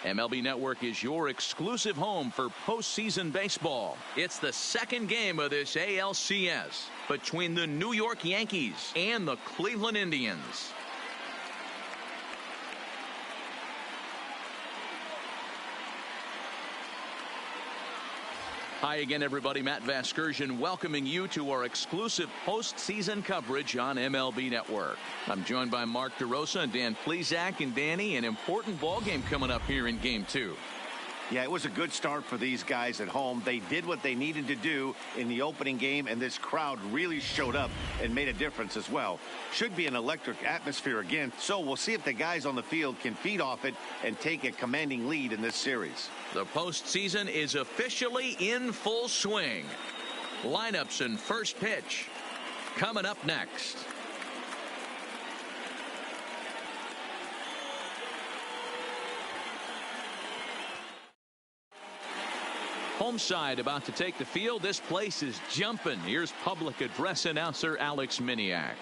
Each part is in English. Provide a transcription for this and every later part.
MLB Network is your exclusive home for postseason baseball. It's the second game of this ALCS between the New York Yankees and the Cleveland Indians. Hi again, everybody. Matt Vasgersian welcoming you to our exclusive postseason coverage on MLB Network. I'm joined by Mark DeRosa and Dan Plesac. And Danny, an important ball game coming up here in Game 2. Yeah, it was a good start for these guys at home. They did what they needed to do in the opening game, and this crowd really showed up and made a difference as well. Should be an electric atmosphere again, so we'll see if the guys on the field can feed off it and take a commanding lead in this series. The postseason is officially in full swing. Lineups and first pitch coming up next. Home side about to take the field. This place is jumping. Here's public address announcer Alex Miniak.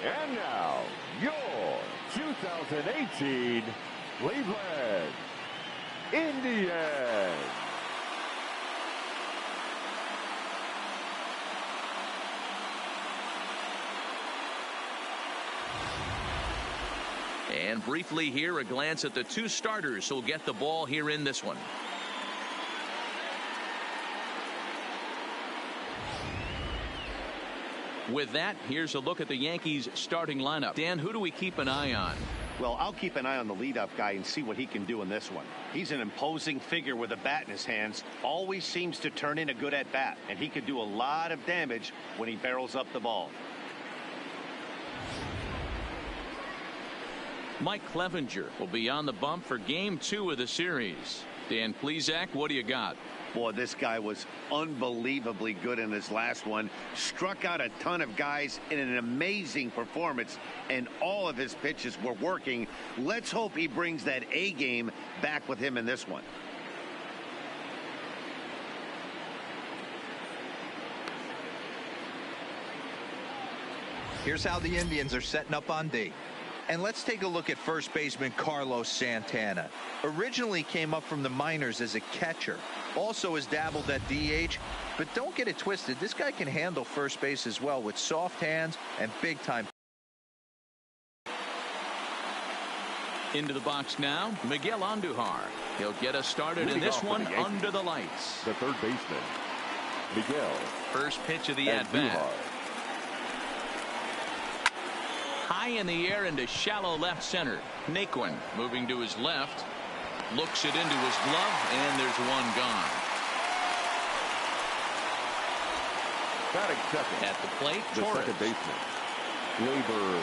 And now, your 2018 Cleveland Indians. And briefly here, a glance at the two starters who'll get the ball here in this one. With that, here's a look at the Yankees starting lineup. Dan, who do we keep an eye on? Well, I'll keep an eye on the leadoff guy and see what he can do in this one. He's an imposing figure with a bat in his hands. Always seems to turn in a good at-bat, and he could do a lot of damage when he barrels up the ball. Mike Clevenger will be on the bump for Game 2 of the series. Dan Plesac, what do you got? Boy, this guy was unbelievably good in his last one. Struck out a ton of guys in an amazing performance, and all of his pitches were working. Let's hope he brings that A game back with him in this one. Here's how the Indians are setting up on D. And let's take a look at first baseman Carlos Santana. Originally came up from the minors as a catcher. Also has dabbled at DH. But don't get it twisted. This guy can handle first base as well with soft hands and big time. Into the box now, Miguel Andujar. He'll get us started in this one under the lights. The third baseman, Miguel. First pitch of the at-bat. High in the air into shallow left center. Naquin moving to his left. Looks it into his glove, and there's one gone. Batting second. At the plate, The Torres. second baseman, Gleyber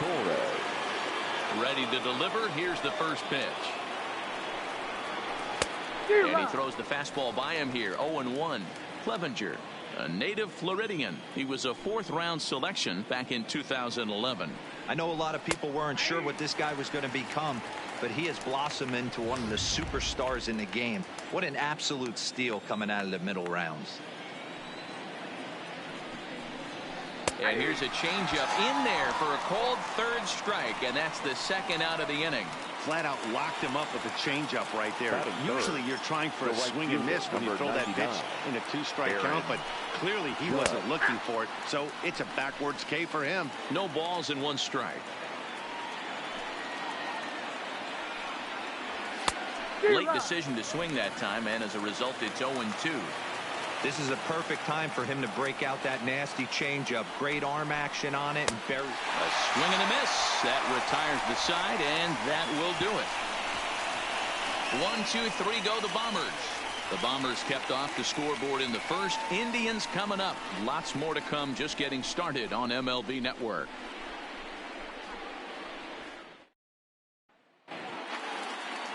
Torres. Ready to deliver. Here's the first pitch. And he throws the fastball by him here. 0-1. Clevenger, a native Floridian. He was a fourth-round selection back in 2011. I know a lot of people weren't sure what this guy was going to become, but he has blossomed into one of the superstars in the game. What an absolute steal coming out of the middle rounds. And here's a changeup in there for a called third strike, and that's the second out of the inning. Flat out locked him up with a changeup right there. Usually you're trying for a swing and miss when you throw that pitch in a two-strike count, but clearly he wasn't looking for it, so it's a backwards K for him. No balls and one strike. Late decision to swing that time, and as a result, it's 0-2. This is a perfect time for him to break out that nasty changeup. Great arm action on it, and bury. A swing and a miss. That retires the side, and that will do it. 1-2-3 go the Bombers. The Bombers kept off the scoreboard in the first. Indians coming up. Lots more to come, just getting started on MLB Network.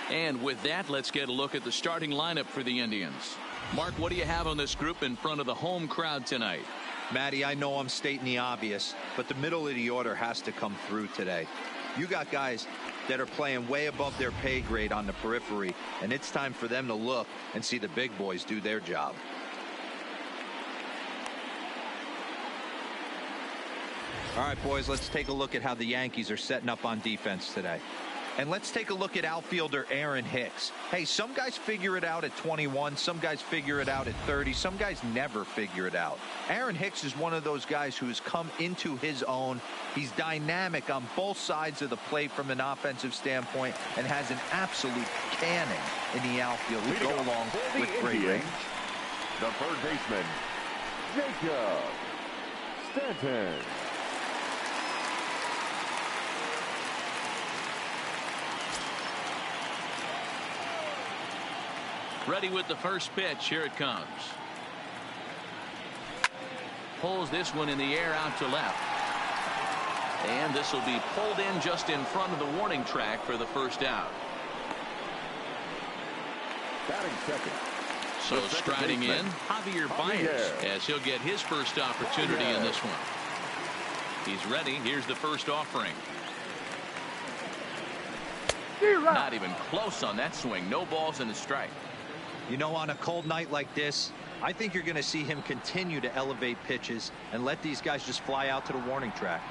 And with that, let's get a look at the starting lineup for the Indians. Mark, what do you have on this group in front of the home crowd tonight? Matty, I know I'm stating the obvious, but the middle of the order has to come through today. You got guys that are playing way above their pay grade on the periphery, and it's time for them to look and see the big boys do their job. All right, boys, let's take a look at how the Yankees are setting up on defense today. And let's take a look at outfielder Aaron Hicks. Hey, some guys figure it out at 21. Some guys figure it out at 30. Some guys never figure it out. Aaron Hicks is one of those guys who has come into his own. He's dynamic on both sides of the plate from an offensive standpoint and has an absolute cannon in the outfield to go along with great range. The third baseman, Jacob Stanton. Ready with the first pitch. Here it comes. Pulls this one in the air out to left. And this will be pulled in just in front of the warning track for the first out. Batting second. So striding in, Javier Baez, as he'll get his first opportunity in this one. He's ready. Here's the first offering. Not even close on that swing. No balls and a strike. You know, on a cold night like this, I think you're going to see him continue to elevate pitches and let these guys just fly out to the warning track.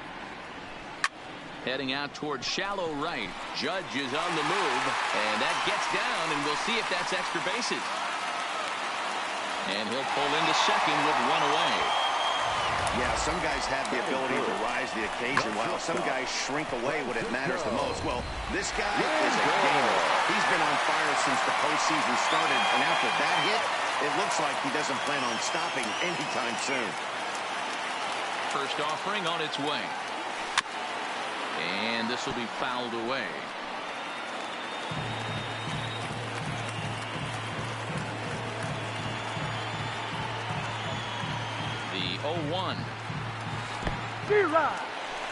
Heading out towards shallow right. Judge is on the move, and that gets down, and we'll see if that's extra bases. And he'll pull into second with one away. Yeah, some guys have the ability to rise the occasion, while some guys shrink away when it matters the most. Well, this guy is a gamer. He's been on fire since the postseason started, and after that hit, it looks like he doesn't plan on stopping anytime soon. First offering on its way. And this will be fouled away. The 0-1.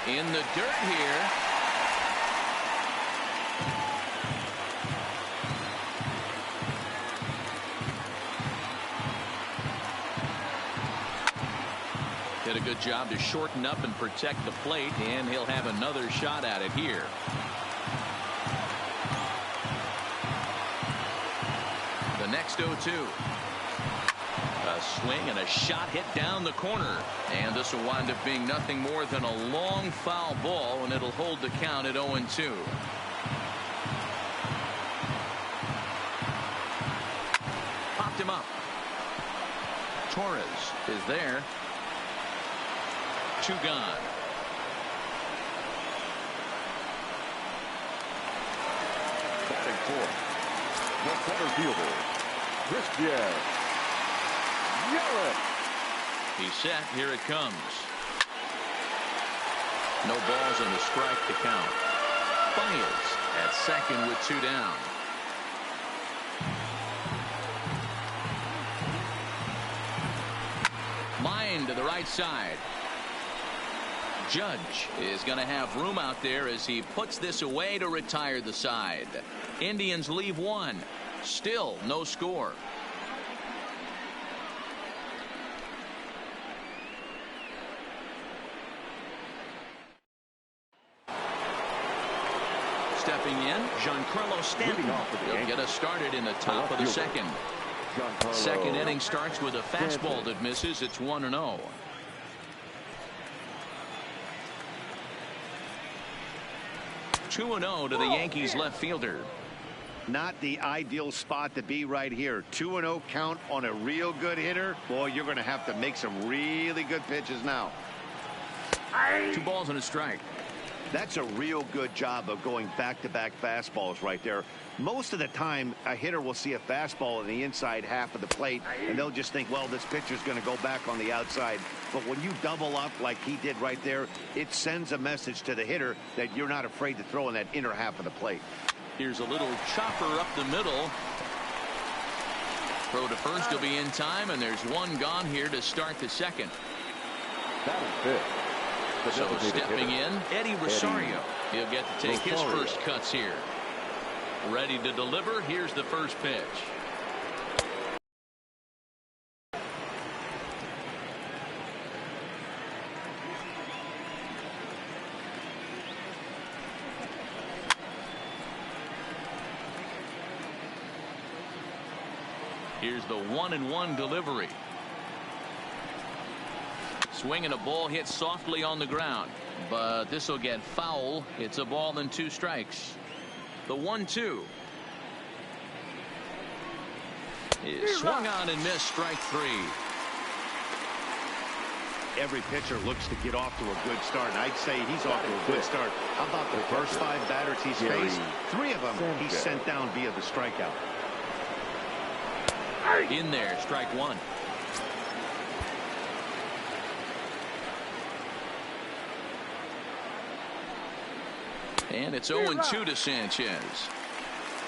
In the dirt here. Did a good job to shorten up and protect the plate, and he'll have another shot at it here. The next 0-2. A swing and a shot hit down the corner, and this will wind up being nothing more than a long foul ball, and it'll hold the count at 0-2. Popped him up. Torres is there. 2 gone. Batting fourth, the center fielder, Christian Yelich. He's set. Here it comes. No balls and a strike to count. Baez at second with 2 down. Line to the right side. Judge is going to have room out there as he puts this away to retire the side. Indians leave 1. Still no score. Stepping in, Giancarlo Stanton. He'll get us started in the top of the second. Second inning starts with a fastball that misses. It's 1-0. To the Yankees left fielder. Not the ideal spot to be right here. 2-0 count on a real good hitter. Boy, you're going to have to make some really good pitches now. 2 balls and a strike. That's a real good job of going back-to-back fastballs right there. Most of the time, a hitter will see a fastball in the inside half of the plate, and they'll just think, well, this pitcher's going to go back on the outside. But when you double up like he did right there, it sends a message to the hitter that you're not afraid to throw in that inner half of the plate. Here's a little chopper up the middle. Throw to first will be in time, and there's 1 gone here to start the second. That is fifth. So stepping in, Eddie Rosario. He'll get to take his first cuts here. Ready to deliver. Here's the first pitch. Here's the 1-1 delivery. Swinging a ball hit softly on the ground, but this will get foul. It's a ball and 2 strikes. The 1-2 is swung on and missed. Strike 3. Every pitcher looks to get off to a good start, and I'd say he's off to a good start. How about the first 5 batters he's faced? 3 of them he's sent down via the strikeout. In there, strike 1. And it's 0-2 to Sanchez.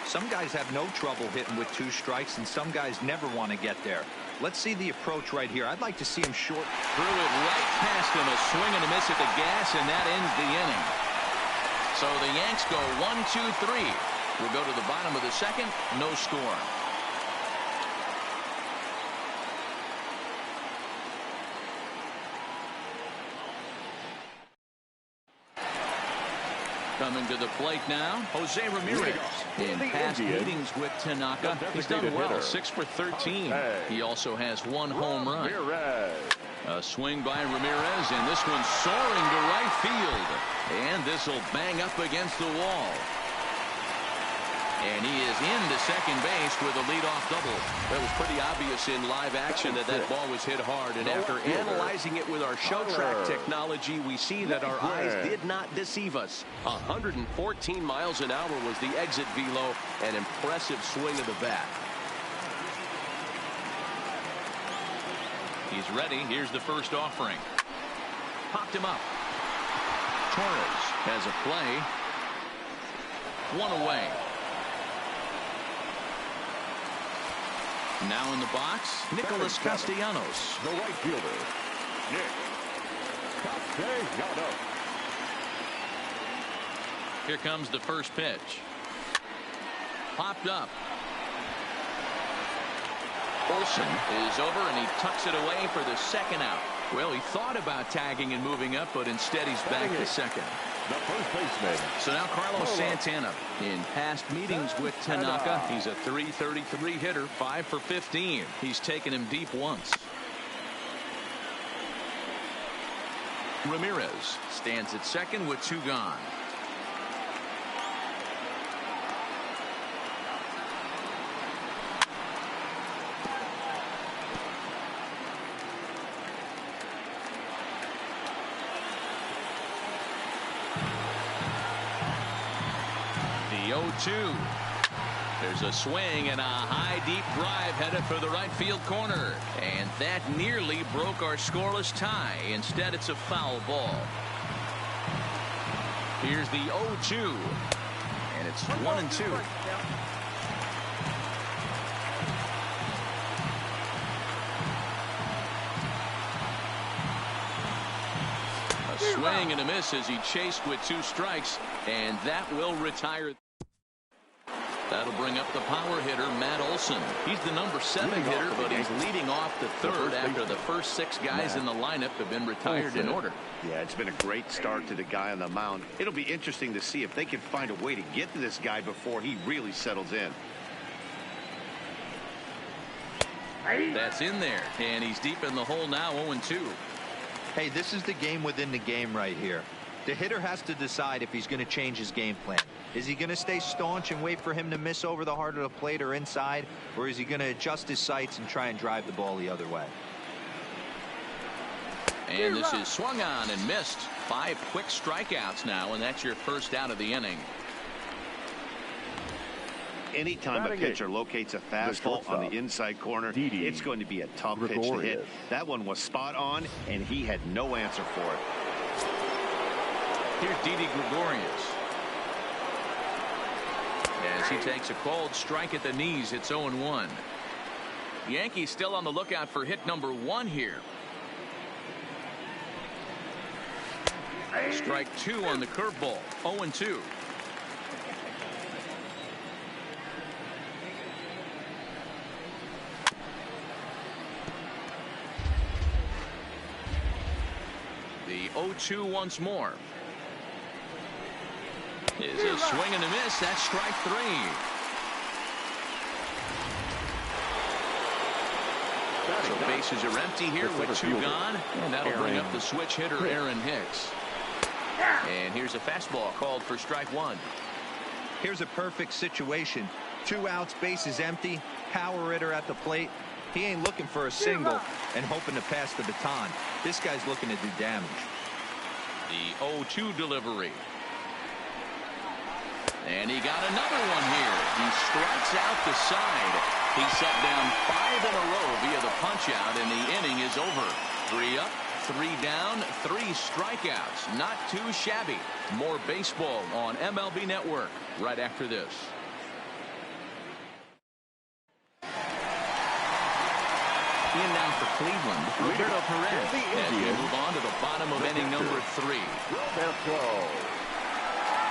Some guys have no trouble hitting with 2 strikes, and some guys never want to get there. Let's see the approach right here. I'd like to see him short. Threw it right past him. A swing and a miss at the gas, and that ends the inning. So the Yanks go 1-2-3. We'll go to the bottom of the 2nd. No score. Coming to the plate now, Jose Ramirez. In past meetings with Tanaka, he's done well, 6 for 13. He also has 1 home run. A swing by Ramirez, and this one's soaring to right field. And this will bang up against the wall. And he is into second base with a leadoff double. That was pretty obvious in live action that ball was hit hard. And after analyzing it with our show track technology, we see that our eyes did not deceive us. 114 miles an hour was the exit velo. An impressive swing of the bat. He's ready. Here's the first offering. Popped him up. Torres has a play. 1 away. Now in the box, Nicholas Castellanos. The right fielder, Nick Castellanos. Here comes the first pitch. Popped up. Olsen is over, and he tucks it away for the 2nd out. Well, he thought about tagging and moving up, but instead he's back to second. The first baseman. So now Carlos Santana. In past meetings with Tanaka, he's a .333 hitter, 5 for 15. He's taken him deep once. Ramirez stands at second with 2 gone. The 0-2. There's a swing and a high deep drive headed for the right field corner, and that nearly broke our scoreless tie. Instead, it's a foul ball. Here's the 0-2, and it's 1-2. A swing and a miss as he chased with 2 strikes, and that will retire. That'll bring up the power hitter, Matt Olson. He's the number 7 hitter, but he's leading off the 3rd after the first 6 guys in the lineup have been retired in order. Yeah, it's been a great start to the guy on the mound. It'll be interesting to see if they can find a way to get to this guy before he really settles in. That's in there, and he's deep in the hole now, 0-2. Hey, this is the game within the game right here. The hitter has to decide if he's going to change his game plan. Is he going to stay staunch and wait for him to miss over the heart of the plate or inside, or is he going to adjust his sights and try and drive the ball the other way? And this is swung on and missed. 5 quick strikeouts now, and that's your first out of the inning. Anytime a pitcher locates a fastball on the inside corner, it's going to be a tough pitch to hit. That one was spot on, and he had no answer for it. Here's Didi Gregorius. As he takes a called strike at the knees, it's 0-1. Yankees still on the lookout for hit number 1 here. Strike 2 on the curveball. 0-2. The 0-2 once more. Is a swing and a miss. That's strike 3. So bases are empty here with 2 gone, and that'll bring up the switch hitter, Aaron Hicks. And here's a fastball called for strike 1. Here's a perfect situation. 2 outs, bases empty, power hitter at the plate. He ain't looking for a single and hoping to pass the baton. This guy's looking to do damage. The 0-2 delivery. And he got another one here. He strikes out the side. He set down 5 in a row via the punch-out, and the inning is over. 3 up, 3 down, 3 strikeouts. Not too shabby. More baseball on MLB Network right after this. In now for Cleveland, Roberto Perez, as we move on to the bottom of inning number 3. Roberto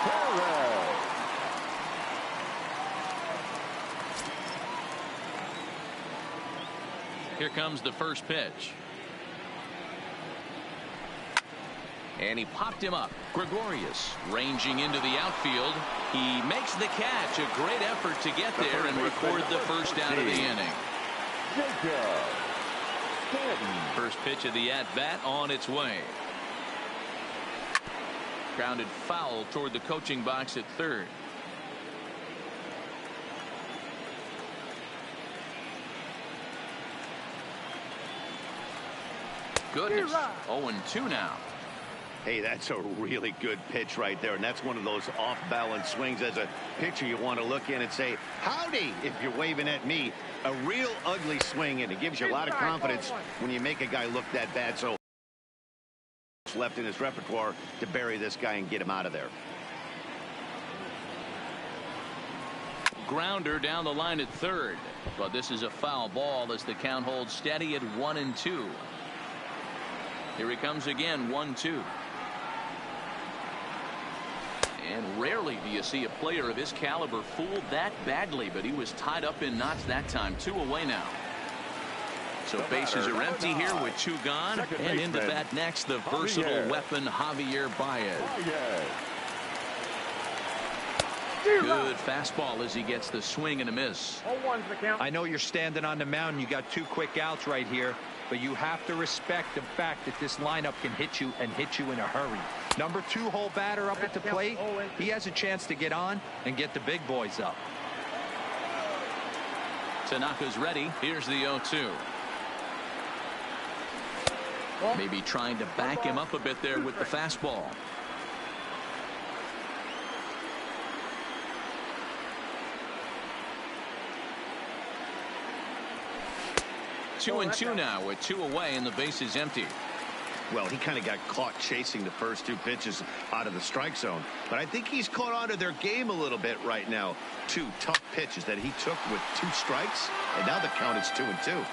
Perez. Here comes the first pitch. And he popped him up. Gregorius ranging into the outfield. He makes the catch. A great effort to get there and record the first out of the inning. First pitch of the at-bat on its way. Grounded foul toward the coaching box at third. Goodness. 0-2 now. Hey, that's a really good pitch right there, and that's one of those off-balance swings. As a pitcher, you want to look in and say, howdy, if you're waving at me. A real ugly swing, and it gives you a lot of confidence when you make a guy look that bad. So left in his repertoire to bury this guy and get him out of there. Grounder down the line at third, but this is a foul ball as the count holds steady at 1-2. Here he comes again, 1-2. And rarely do you see a player of his caliber fooled that badly, but he was tied up in knots that time. 2 away now. So bases are empty here with 2 gone, and into bat next, the versatile weapon Javier Baez. Good fastball as he gets the swing and a miss. I know you're standing on the mound. You got 2 quick outs right here, but you have to respect the fact that this lineup can hit you and hit you in a hurry. Number 2 hole batter up at the plate. He has a chance to get on and get the big boys up. Tanaka's ready. Here's the 0-2. Maybe trying to back him up a bit there with the fastball. Two and two now with 2 away and the base is empty. Well, he kind of got caught chasing the first 2 pitches out of the strike zone, but I think he's caught on to their game a little bit right now. 2 tough pitches that he took with 2 strikes, and now the count is 2-2.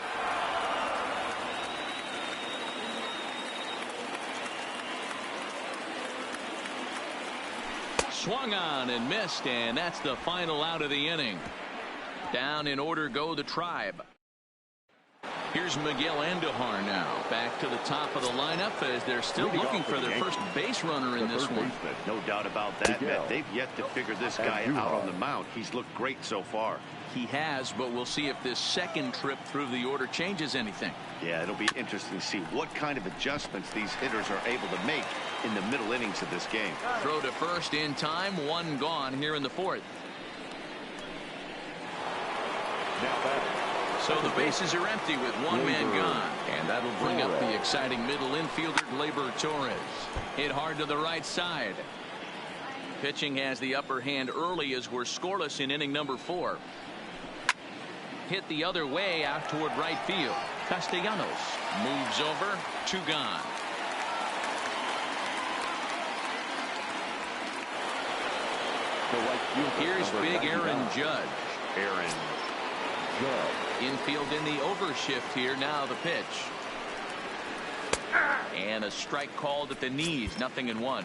Swung on and missed, and that's the final out of the inning. Down in order go the Tribe. Here's Miguel Andujar now back to the top of the lineup as they're still looking for their first base runner in this one. No doubt about that, Matt. They've yet to figure this guy out on the mound. He's looked great so far. He has, but we'll see if this second trip through the order changes anything. Yeah, it'll be interesting to see what kind of adjustments these hitters are able to make in the middle innings of this game. Throw to first in time, 1 gone here in the 4th. So the bases are empty with 1 man gone, and that'll bring up the exciting middle infielder Gleyber Torres. Hit hard to the right side. Pitching has the upper hand early as we're scoreless in inning number 4. Hit the other way out toward right field. Castellanos moves over, 2 gone. Here's big Aaron Judge. Infield in the overshift here. Now the pitch. And a strike called at the knees. 0-1.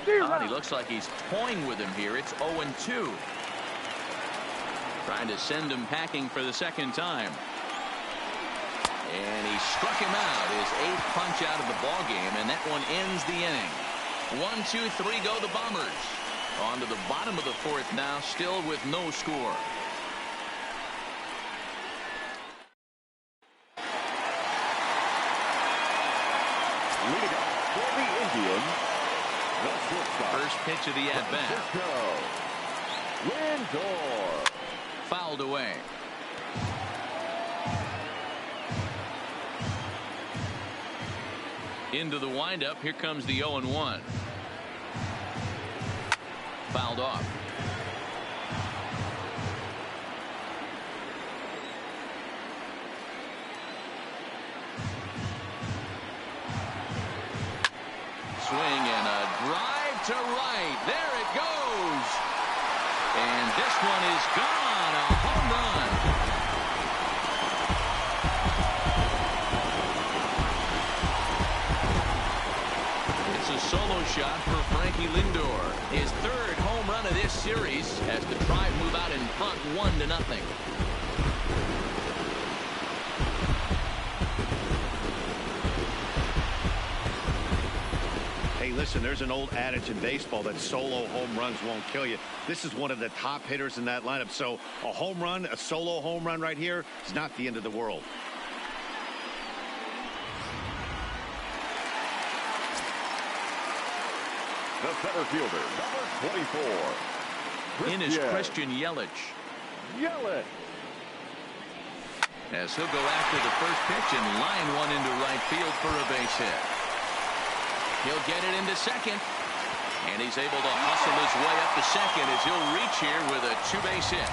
He looks like he's toying with him here. It's 0-2. Trying to send him packing for the second time. And he struck him out. His 8th punch out of the ball game, and that one ends the inning. 1, 2, 3 go the Bombers. On to the bottom of the fourth now, still with no score. Leading off for the Indians, the shortstop. First pitch of the at-bat. Lindor. Fouled away. Into the windup. Here comes the 0-1. Fouled off. Swing and a drive to right. There it goes. And this one is gone. A home run. It's a solo shot for Frankie Lindor. His third home run of this series as the Tribe move out in front 1-0. Hey, listen, there's an old adage in baseball that solo home runs won't kill you. This is one of the top hitters in that lineup. So a home run, a solo home run right here is not the end of the world. The center fielder, number 24. In is Christian Yelich. Yelich. As he'll go after the first pitch and line one into right field for a base hit. He'll get it into second. And he's able to hustle his way up to second as he'll reach here with a two-base hit.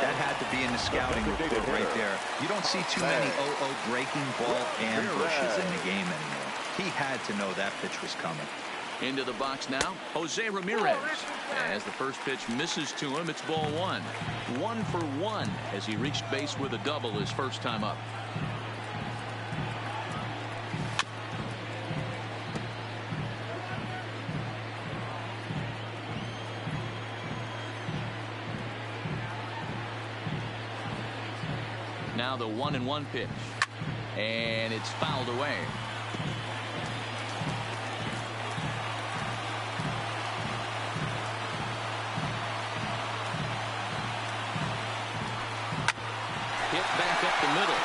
That had to be in the scouting report right there. You don't see too many 0-0 breaking ball ambushes in the game anymore. He had to know that pitch was coming. Into the box now, Jose Ramirez. As the first pitch misses to him, it's ball one. 1 for 1 as he reached base with a double his first time up. Now the 1-1 pitch. And it's fouled away. Hit back up the middle.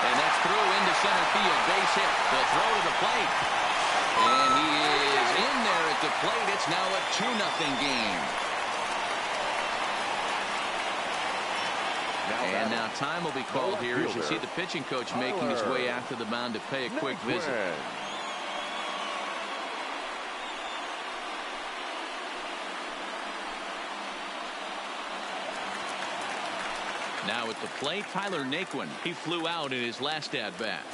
And that's through into center field. Base hit. The throw to the plate. And he is in there at the plate. It's now a 2-0 game. And now time will be called here as you see the pitching coach making his way after the mound to pay a quick visit. Now at the plate, Tyler Naquin. He flew out in his last at-bat.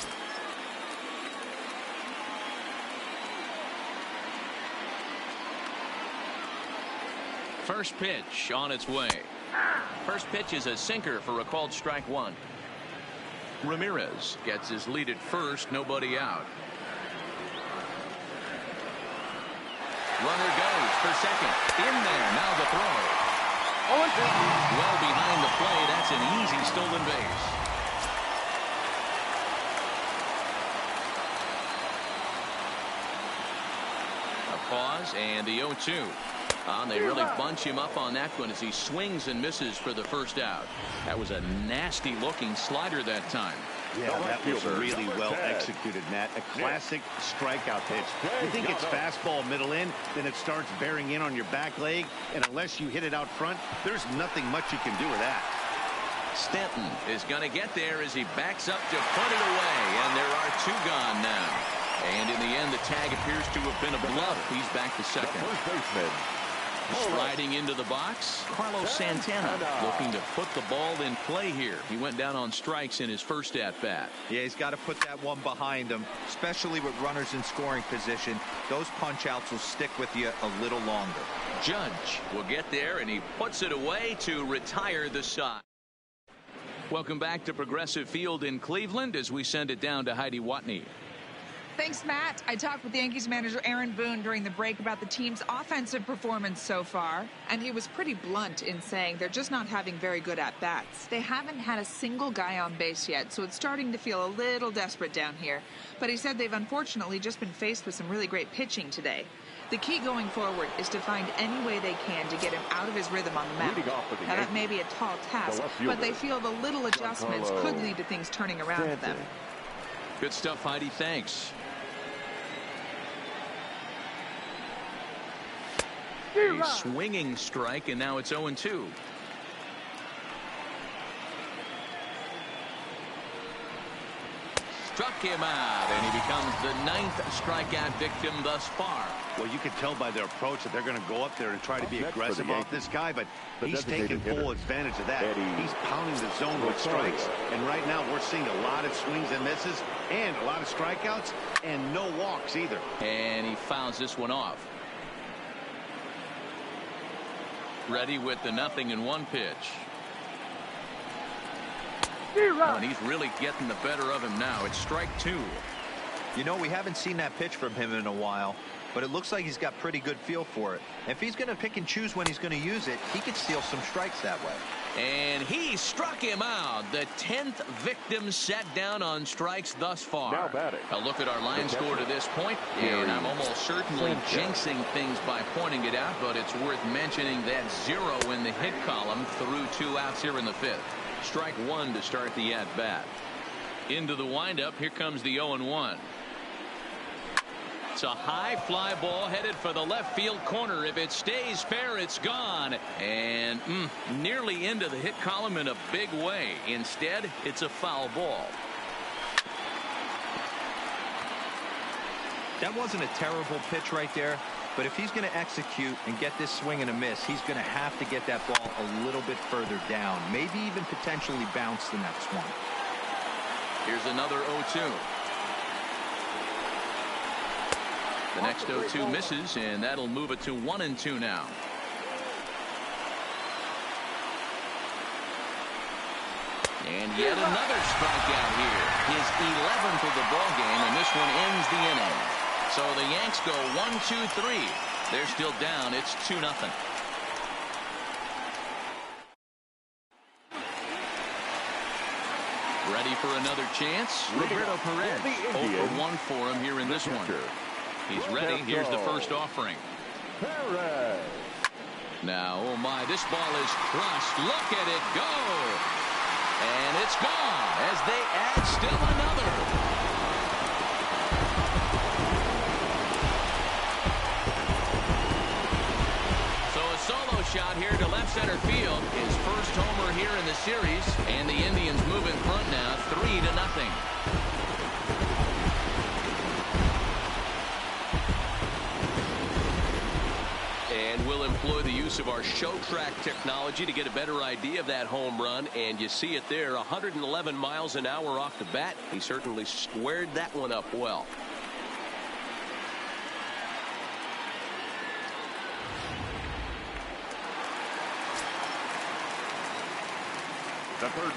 First pitch on its way. First pitch is a sinker for a called strike one. Ramirez gets his lead at first, nobody out. Runner goes for second. In there, now the throw. Well behind the play, that's an easy stolen base. A pause and the 0-2. They really bunch him up on that one as he swings and misses for the first out. That was a nasty looking slider that time. Yeah, that was really well executed, Matt. A classic strikeout pitch. You think it's fastball middle in, then it starts bearing in on your back leg, and unless you hit it out front, there's nothing much you can do with that. Stanton is going to get there as he backs up to put it away, and there are two gone now. And in the end, the tag appears to have been a bluff. He's back to second. First baseman. Striding into the box, Carlos Santana looking to put the ball in play here. He went down on strikes in his first at-bat. Yeah, he's got to put that one behind him, especially with runners in scoring position. Those punch-outs will stick with you a little longer. Judge will get there, and he puts it away to retire the side. Welcome back to Progressive Field in Cleveland as we send it down to Heidi Watney. Thanks, Matt. I talked with Yankees manager Aaron Boone during the break about the team's offensive performance so far, and he was pretty blunt in saying they're just not having very good at-bats. They haven't had a single guy on base yet, so it's starting to feel a little desperate down here. But he said they've unfortunately just been faced with some really great pitching today. The key going forward is to find any way they can to get him out of his rhythm on the mound. Now, that may be a tall task, but they feel the little adjustments could lead to things turning around for them. Good stuff, Heidi. Thanks. A swinging strike, and now it's 0-2. Struck him out, and he becomes the 9th strikeout victim thus far. Well, you can tell by their approach that they're going to go up there and try to be aggressive off this guy, but he's taking full advantage of that. He's pounding the zone with strikes, and right now we're seeing a lot of swings and misses and a lot of strikeouts and no walks either. And he fouls this one off. Ready with the 0-1 pitch. Oh, and he's really getting the better of him now. It's strike 2. You know, we haven't seen that pitch from him in a while, but it looks like he's got pretty good feel for it. If he's going to pick and choose when he's going to use it, he could steal some strikes that way. And he struck him out. The 10th victim set down on strikes thus far. Now batting. A look at our line score to this point, and I'm almost certainly jinxing things by pointing it out, but it's worth mentioning that 0 in the hit column through 2 outs here in the 5th. Strike 1 to start the at-bat. Into the windup. Here comes the 0-1. It's a high fly ball headed for the left field corner. If it stays fair, it's gone. And nearly into the hit column in a big way. Instead, it's a foul ball. That wasn't a terrible pitch right there, but if he's going to execute and get this swing and a miss, he's going to have to get that ball a little bit further down, maybe even potentially bounce the next one. Here's another 0-2. The next 0-2 misses, and that'll move it to 1-2 now. And yet another strikeout here. His 11th of the ball game, and this one ends the inning. So the Yanks go 1-2-3. They're still down. It's 2-0. Ready for another chance? Roberto Perez. 0-for-1 for him here in this one. He's ready. Here's the first offering. Now, oh my, this ball is crushed. Look at it go. And it's gone as they add still another. So a solo shot here to left center field. His first homer here in the series. And the Indians move in front now 3-0. And we'll employ the use of our show track technology to get a better idea of that home run. And you see it there, 111 miles an hour off the bat. He certainly squared that one up well.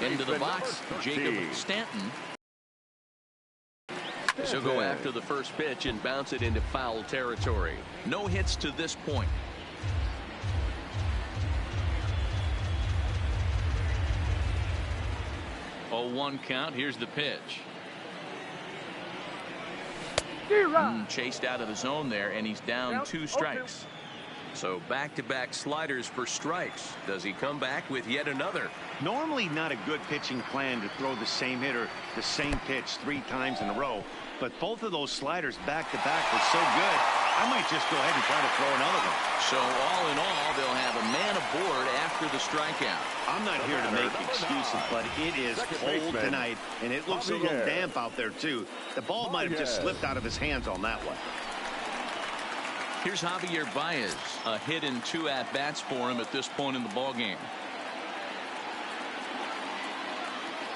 Into the box, Jacob Stanton. So go after the first pitch and bounce it into foul territory. No hits to this point. 0-1 count. Here's the pitch. Chased out of the zone there, and he's down 2 strikes. So back-to-back sliders for strikes. Does he come back with yet another? Normally not a good pitching plan to throw the same hitter the same pitch 3 times in a row, but both of those sliders back-to-back were so good, I might just go ahead and try to throw another one. So all in all, they'll have a man aboard after the strikeout. I'm not here to make excuses, but it is cold tonight, and it looks a little damp out there, too. The ball might have just slipped out of his hands on that one. Here's Javier Baez, a hit in 2 at-bats for him at this point in the ballgame.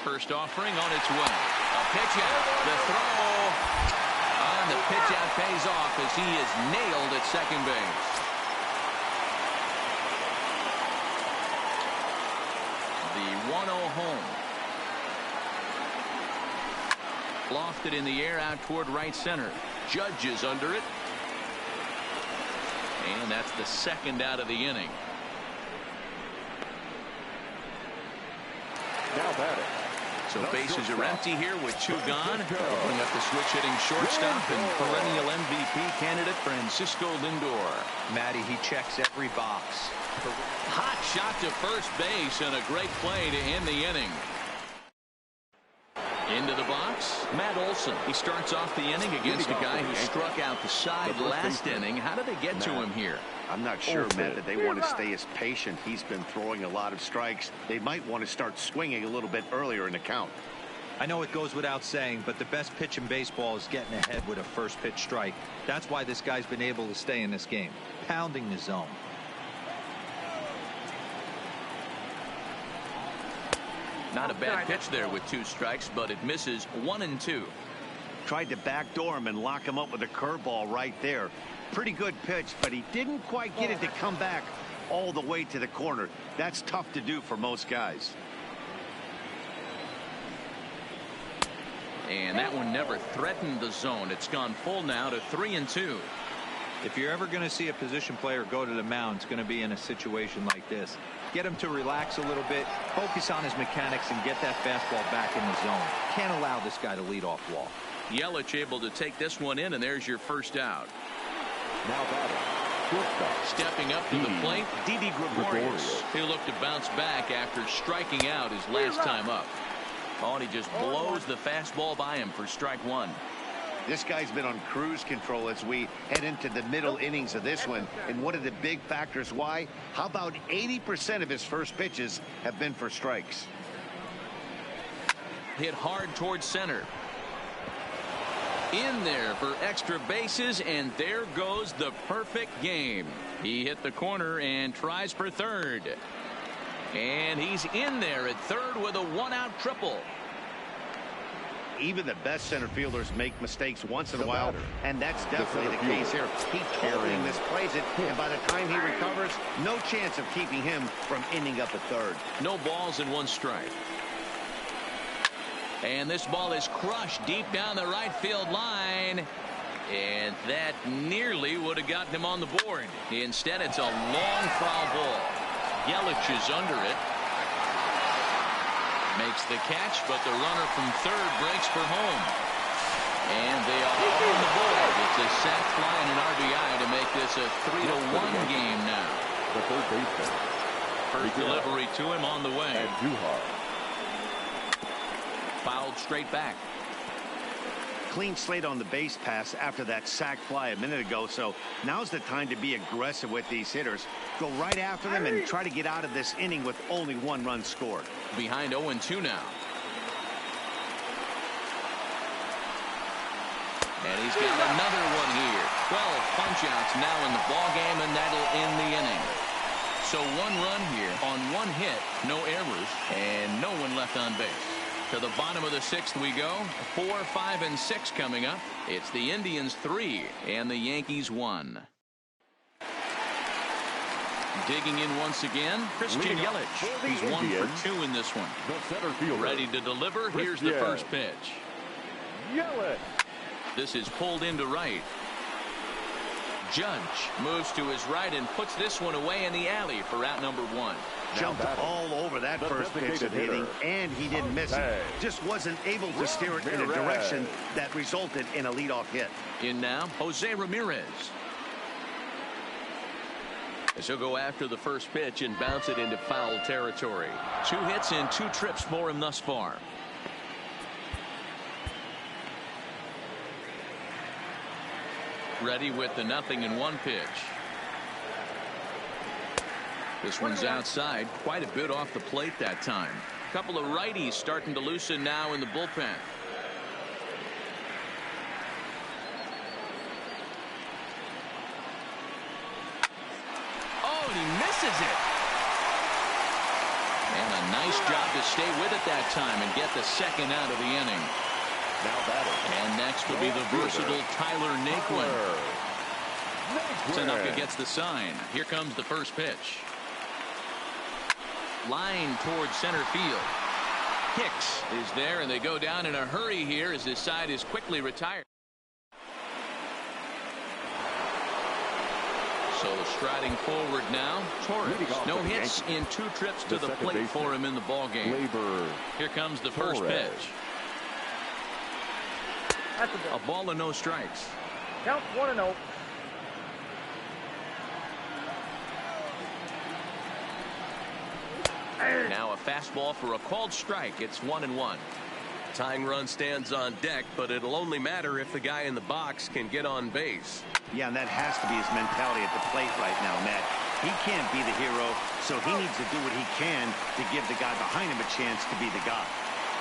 First offering on its way. A pitch out. The throw. And the pitch out pays off as he is nailed at second base. The 1-0 home. Lofted in the air out toward right center. Judge is under it. And that's the second out of the inning. Now batting. So bases are empty here with 2 gone. Opening up the switch hitting shortstop and perennial MVP candidate Francisco Lindor. Matty, he checks every box. Hot shot to first base and a great play to end the inning. Into the box, Matt Olson. He starts off the inning against a guy who struck out the side last inning. How did they get to him here? I'm not sure, Matt, that they want to stay as patient. He's been throwing a lot of strikes. They might want to start swinging a little bit earlier in the count. I know it goes without saying, but the best pitch in baseball is getting ahead with a first pitch strike. That's why this guy's been able to stay in this game, pounding the zone. Not a bad pitch there with 2 strikes, but it misses 1 and 2. Tried to backdoor him and lock him up with a curveball right there. Pretty good pitch, but he didn't quite get it to come back all the way to the corner. That's tough to do for most guys. And that one never threatened the zone. It's gone full now to 3 and 2. If you're ever going to see a position player go to the mound, it's going to be in a situation like this. Get him to relax a little bit, focus on his mechanics, and get that fastball back in the zone. Can't allow this guy to lead off walk. Yelich able to take this one in, and there's your first out. Now batting, Stepping up to the plate, Didi Gregorius. He'll look to bounce back after striking out his last time up. Oh, and he just blows the fastball by him for strike 1. This guy's been on cruise control as we head into the middle innings of this one. And one of the big factors why? How about 80% of his first pitches have been for strikes? Hit hard towards center. In there for extra bases, and there goes the perfect game. He hit the corner and tries for third. And he's in there at third with a 1-out triple. Even the best center fielders make mistakes once in a while, and that's definitely the case here. He totally misplays it, and by the time he recovers, no chance of keeping him from ending up at third. No balls and 1 strike. And this ball is crushed deep down the right field line. And that nearly would have gotten him on the board. Instead, it's a long foul ball. Yelich is under it. Makes the catch, but the runner from third breaks for home. And they are on the board. It's a sac fly and an RBI to make this a 3-1 game now. the third baseman. First delivery to him on the way. And Duhar. Fouled straight back. Clean slate on the base pass after that sac fly a minute ago, so now's the time to be aggressive with these hitters. Go right after them and try to get out of this inning with only 1 run scored. Behind 0-2 now. And he's got another one here. 12 punch-outs now in the ball game, and that'll end the inning. So 1 run here on 1 hit, no errors, and no one left on base. To the bottom of the 6th we go. 4, 5, and 6 coming up. It's the Indians 3 and the Yankees 1. Digging in once again, Christian Yelich. He's 1 for 2 in this one. The center fielder. Ready to deliver. Here's the first pitch. Yelich. This is pulled into right. Judge moves to his right and puts this one away in the alley for out number 1. Jumped all over that first pitch of hitting, and he didn't miss it. Just wasn't able to steer it in a direction that resulted in a leadoff hit. In now, Jose Ramirez. As he'll go after the first pitch and bounce it into foul territory. 2 hits and 2 trips for him thus far. Ready with the 0-1 pitch. This one's outside, quite a bit off the plate that time. A couple of righties starting to loosen now in the bullpen. Oh, and he misses it. And a nice job to stay with it that time and get the 2nd out of the inning. Now batting. And next will be the versatile Tyler Naquin. Tanaka gets the sign. Here comes the first pitch. Line towards center field. Hicks is there, and they go down in a hurry here as this side is quickly retired. So striding forward now, Torres. No hits in 2 trips to the plate for him in the ball game. Here comes the first pitch. A ball and no strikes. Count 1-0. Now a fastball for a called strike. It's 1-1. Tying run stands on deck, but it'll only matter if the guy in the box can get on base. Yeah, and that has to be his mentality at the plate right now, Matt. He can't be the hero, so he needs to do what he can to give the guy behind him a chance to be the guy.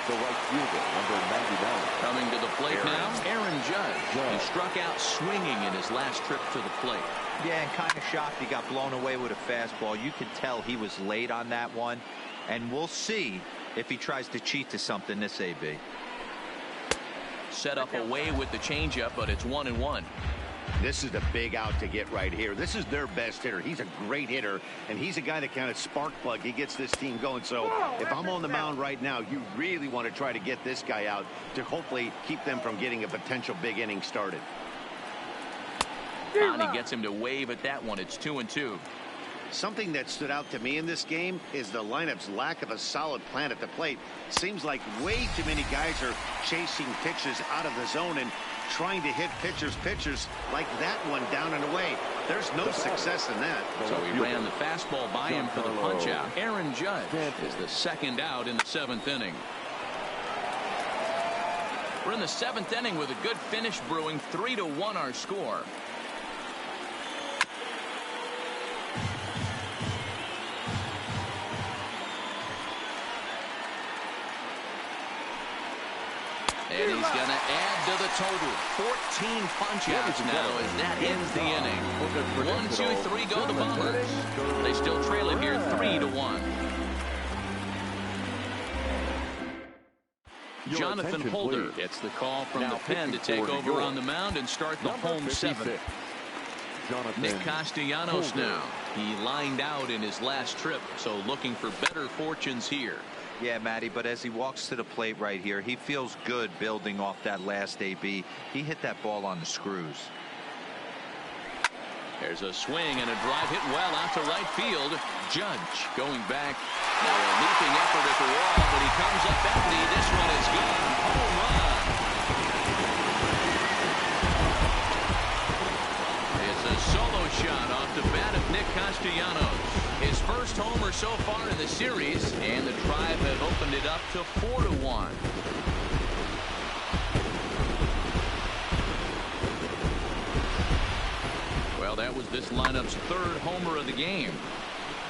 The right fielder, number 99. Coming to the plate now, Aaron Judge. He struck out swinging in his last trip to the plate. Yeah, and kind of shocked he got blown away with a fastball. You could tell he was late on that one, and we'll see if he tries to cheat to something this AB. Set up away with the changeup, but it's 1-1. This is the big out to get right here. This is their best hitter. He's a great hitter, and he's a guy that kind of spark plug. He gets this team going. So if I'm on the mound right now, you really want to try to get this guy out to hopefully keep them from getting a potential big inning started. And he gets him to wave at that one. It's 2-2. Something that stood out to me in this game is the lineup's lack of a solid plan at the plate. Seems like way too many guys are chasing pitches out of the zone and trying to hit pitchers like that one down and away. There's no success in that. So he ran the fastball by him for the punch out. Aaron Judge is the second out in the 7th inning. We're in the 7th inning with a good finish brewing. 3-1 our score. And he's going to add to the total. 14 punch-outs now as that ends the inning. 1, 2, 3 go the Bombers. They still trail it here 3-1. Jonathan Holder gets the call from the pen to take over on the mound and start the home 7th. Nick Castellanos now. He lined out in his last trip, so looking for better fortunes here. Yeah, Matty, but as he walks to the plate right here, he feels good building off that last AB. He hit that ball on the screws. There's a swing and a drive hit well out to right field. Judge going back. Now a leaping effort at the wall, but he comes up empty. This one is gone. Home run. It's a solo shot off the bat of Nick Castellanos. His first homer so far in the series, and the Tribe have opened it up to 4-1. Well, that was this lineup's 3rd homer of the game.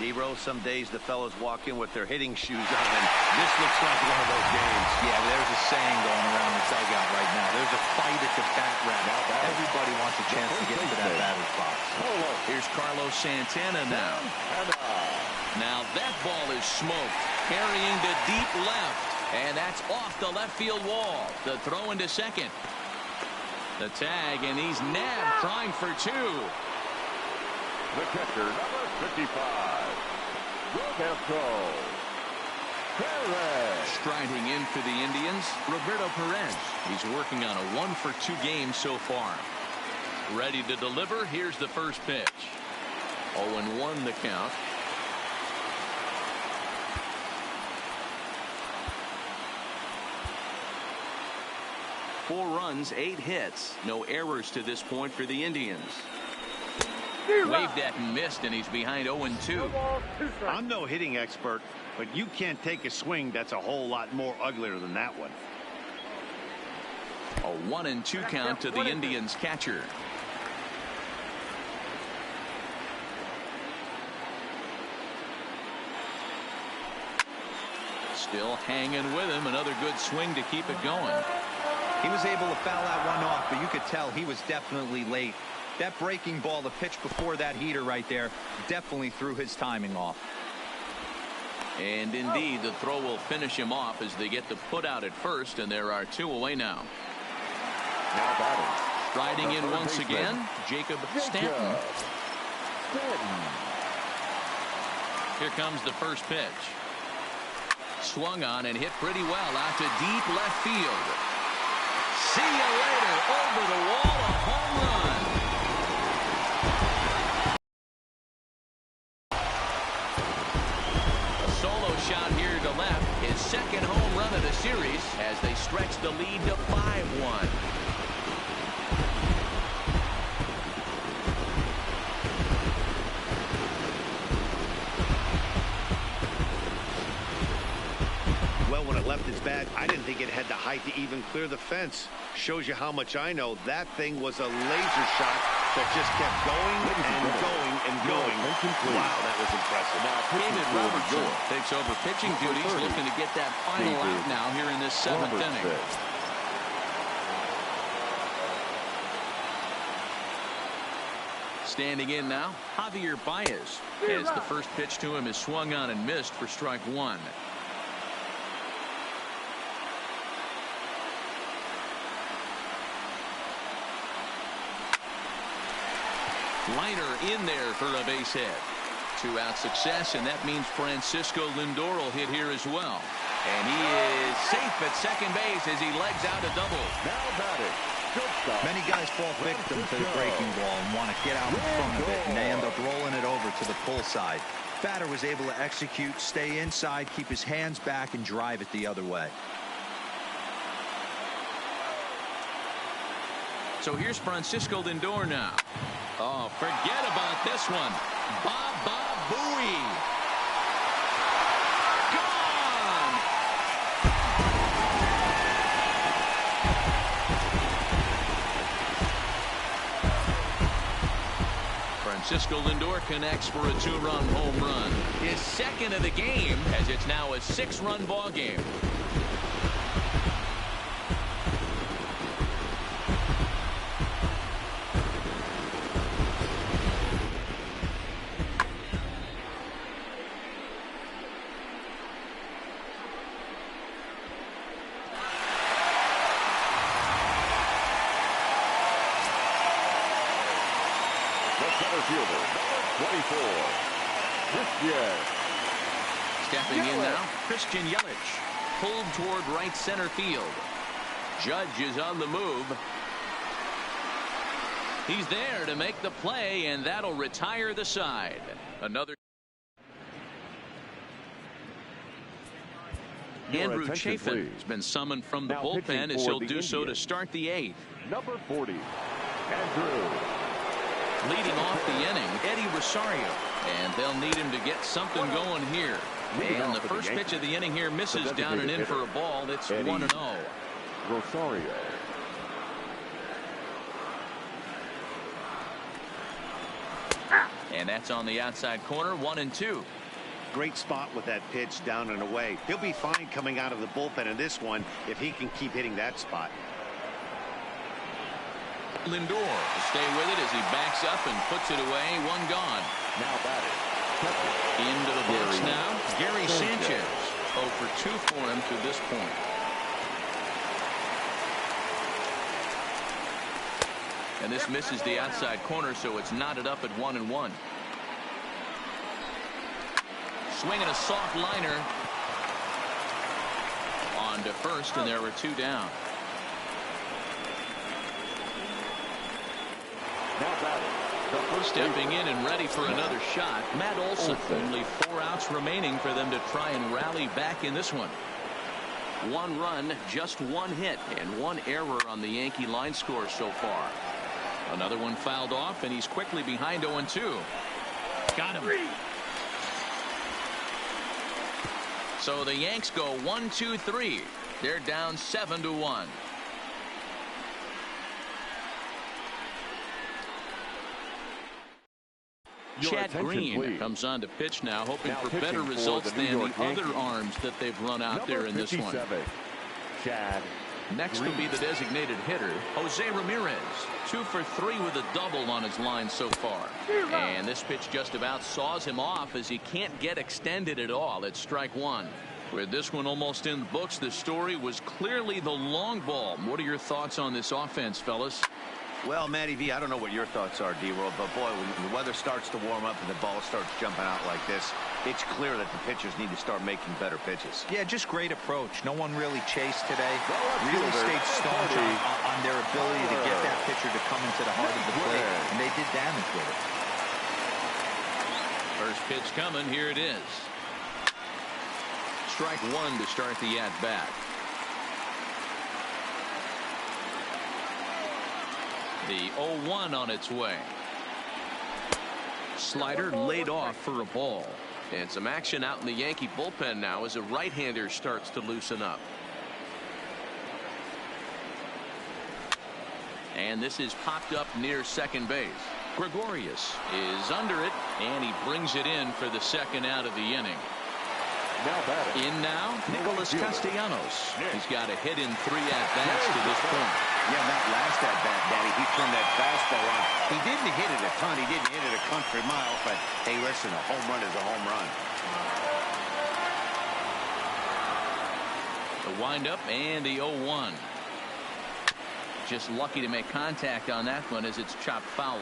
D-Row, some days the fellows walk in with their hitting shoes on, and this looks like one of those games. Yeah, there's a saying going around the dugout right now. There's a fight at the bat rack. Everybody wants a chance to get into that batter's box. Here's Carlos Santana now. Now that ball is smoked, carrying to deep left, and that's off the left field wall. The throw into second. The tag, and he's nabbed, trying for 2. The catcher, number 55, Roberto Perez. Striding in for the Indians, Roberto Perez. He's working on a 1-for-2 game so far. Ready to deliver. Here's the first pitch. 0-1 the count. Four runs, 8 hits. No errors to this point for the Indians. Waved at and missed, and he's behind 0-2. I'm no hitting expert, but you can't take a swing that's a whole lot more uglier than that one. A 1-2 count to the Indians catcher. Still hanging with him. Another good swing to keep it going. He was able to foul that one off, but you could tell he was definitely late. That breaking ball, the pitch before that heater right there, definitely threw his timing off. And indeed, the throw will finish him off as they get the put out at first, and there are 2 away now. Now batting. Striding in once again, Jacob Stanton. Here comes the first pitch. Swung on and hit pretty well out to deep left field. See you later. Over the wall, a home run. second home run of the series as they stretch the lead to 5-1. Well, when it left its bat, I didn't think it had the height to even clear the fence. Shows you how much I know. That thing was a laser shot that just kept going and going and going. Wow, that was impressive. Now, David Robertson takes over pitching duties, looking to get that final out now here in this seventh inning. Standing in now, Javier Baez, as the first pitch to him is swung on and missed for strike one. Liner in there for a base hit. 2-out success, and that means Francisco Lindor will hit here as well. And he is safe at second base as he legs out a double. Now batting. Many guys fall victim to the breaking ball and want to get out in front of it, and they end up rolling it over to the pull side. Batter was able to execute, stay inside, keep his hands back, and drive it the other way. So here's Francisco Lindor now. Oh, forget about this one. Baba Booey. Gone. Francisco Lindor connects for a 2-run home run. His second of the game, as it's now a 6-run ball game. Stepping in now, Christian Yelich, pulled toward right center field. Judge is on the move. He's there to make the play, and that'll retire the side. Another. Andrew Chafin has been summoned from the bullpen as he'll do so to start the 8th. Number 40, Andrew. Leading off the inning, Eddie Rosario, and they'll need him to get something going here. And the first pitch of the inning here misses down and in for a ball. That's 1-0. Rosario. And that's on the outside corner, 1-2. Great spot with that pitch down and away. He'll be fine coming out of the bullpen in this one if he can keep hitting that spot. Lindor will stay with it as he backs up and puts it away. 1 gone. Now batting. Into the books now, Gary Sanchez. 0 for 2 for him to this point. And this misses the outside corner, so it's knotted up at 1-1. Swinging a soft liner on to first, and there were 2 down. Now batting. Stepping in and ready for another shot, Matt Olson. Only 4 outs remaining for them to try and rally back in this one. 1 run, just 1 hit, and 1 error on the Yankee line score so far. Another one fouled off, and he's quickly behind 0-2. Got him. So the Yanks go 1-2-3. They're down 7-1. Chad Green comes on to pitch now, hoping for better results than the other arms that they've run out there in this one. Chad. Next will be the designated hitter, Jose Ramirez. 2 for 3 with a double on his line so far. And this pitch just about saws him off as he can't get extended at all. It's strike 1. With this one almost in the books, the story was clearly the long ball. What are your thoughts on this offense, fellas? Well, Matty V, I don't know what your thoughts are, D-Roll, but boy, when the weather starts to warm up and the ball starts jumping out like this, it's clear that the pitchers need to start making better pitches. Yeah, just great approach. No one really chased today. Really stayed staunch on their ability to get that pitcher to come into the heart of the plate, and they did damage with it. First pitch coming. Here it is. Strike one to start the at-bat. The 0-1 on its way. Slider laid off for a ball. And some action out in the Yankee bullpen now as a right-hander starts to loosen up. And this is popped up near second base. Gregorius is under it, and he brings it in for the second out of the inning. Now batting. In now, Nicholas Castellanos. He's got a hit in 3 at-bats to this point. Yeah, that last at-bat, Daddy, he turned that fastball on. He didn't hit it a ton. He didn't hit it a country mile, but, hey, listen, a home run is a home run. The windup and the 0-1. Just lucky to make contact on that one as it's chopped foul.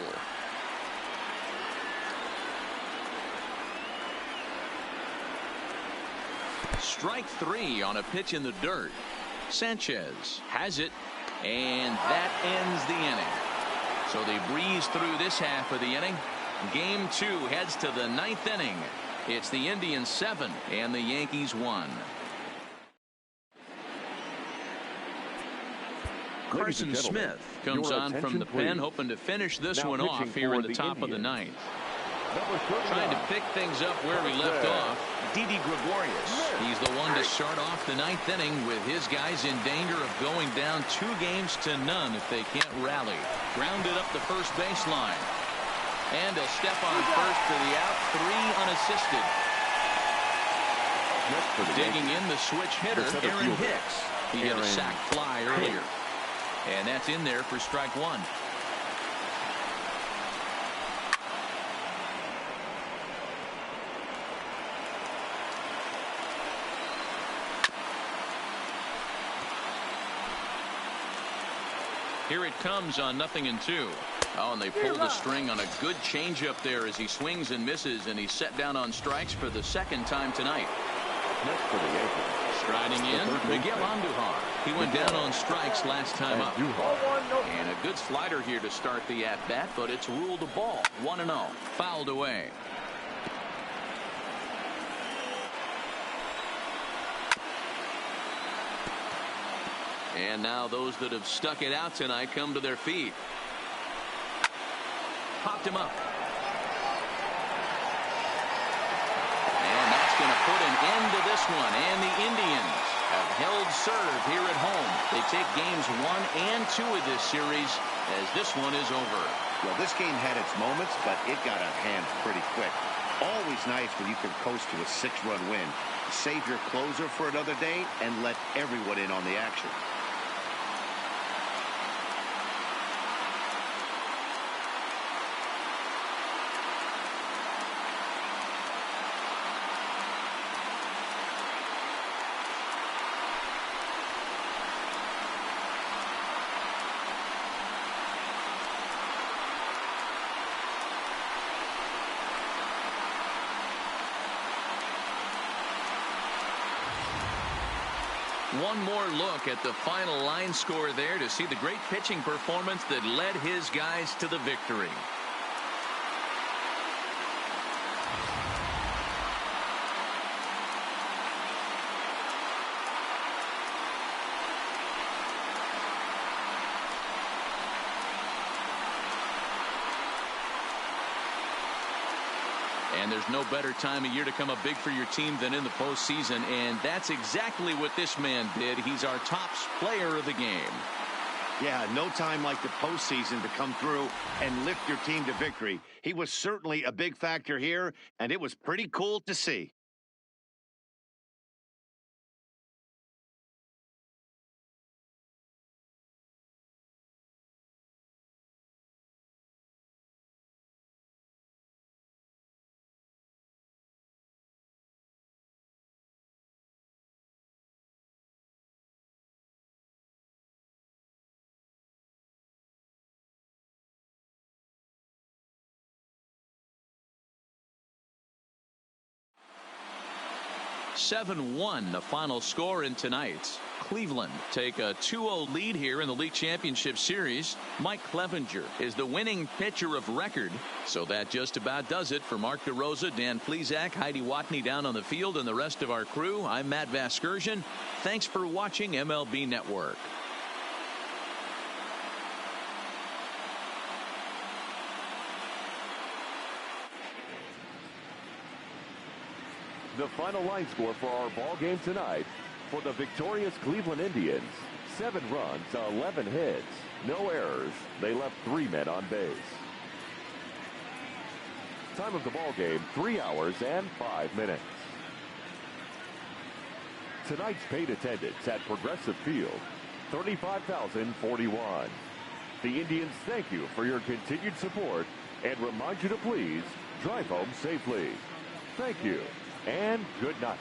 Strike 3 on a pitch in the dirt. Sanchez has it, and that ends the inning. So they breeze through this half of the inning. Game 2 heads to the 9th inning. It's the Indians 7 and the Yankees 1. Carson Smith comes on from the pen, hoping to finish this one off here in the top of the 9th. Trying to pick things up where we left off, Didi Gregorius. He's the one to start off the 9th inning with his guys in danger of going down 2-0 if they can't rally. Grounded up the first baseline. And he'll step on first for the out, 3 unassisted. Digging in the switch hitter, Aaron Hicks. He hit a sac fly earlier. And that's in there for strike 1. Here it comes on 0-2. Oh, and they pull the string on a good changeup there as he swings and misses, and he's set down on strikes for the second time tonight. Next for the Yankees. Striding in, Miguel Andujar. He went down on strikes last time up. And a good slider here to start the at-bat, but it's ruled a ball. 1-0. Fouled away. And now those that have stuck it out tonight come to their feet. Popped him up. And that's going to put an end to this one. And the Indians have held serve here at home. They take games 1 and 2 of this series as this one is over. Well, this game had its moments, but it got out of hand pretty quick. Always nice when you can coast to a 6-run win. Save your closer for another day and let everyone in on the action. One more look at the final line score there to see the great pitching performance that led his guys to the victory. And there's no better time of year to come up big for your team than in the postseason, and that's exactly what this man did. He's our top player of the game. Yeah, no time like the postseason to come through and lift your team to victory. He was certainly a big factor here, and it was pretty cool to see. 7-1 the final score in tonight's. Cleveland take a 2-0 lead here in the league championship series. Mike Clevenger is the winning pitcher of record. So that just about does it for Mark DeRosa, Dan Plesac, Heidi Watney down on the field, and the rest of our crew. I'm Matt Vasgersian. Thanks for watching MLB Network. The final line score for our ball game tonight: for the victorious Cleveland Indians, 7 runs, 11 hits, no errors. They left 3 men on base. Time of the ball game, 3 hours and 5 minutes. Tonight's paid attendance at Progressive Field, 35,041. The Indians thank you for your continued support and remind you to please drive home safely. Thank you and good night.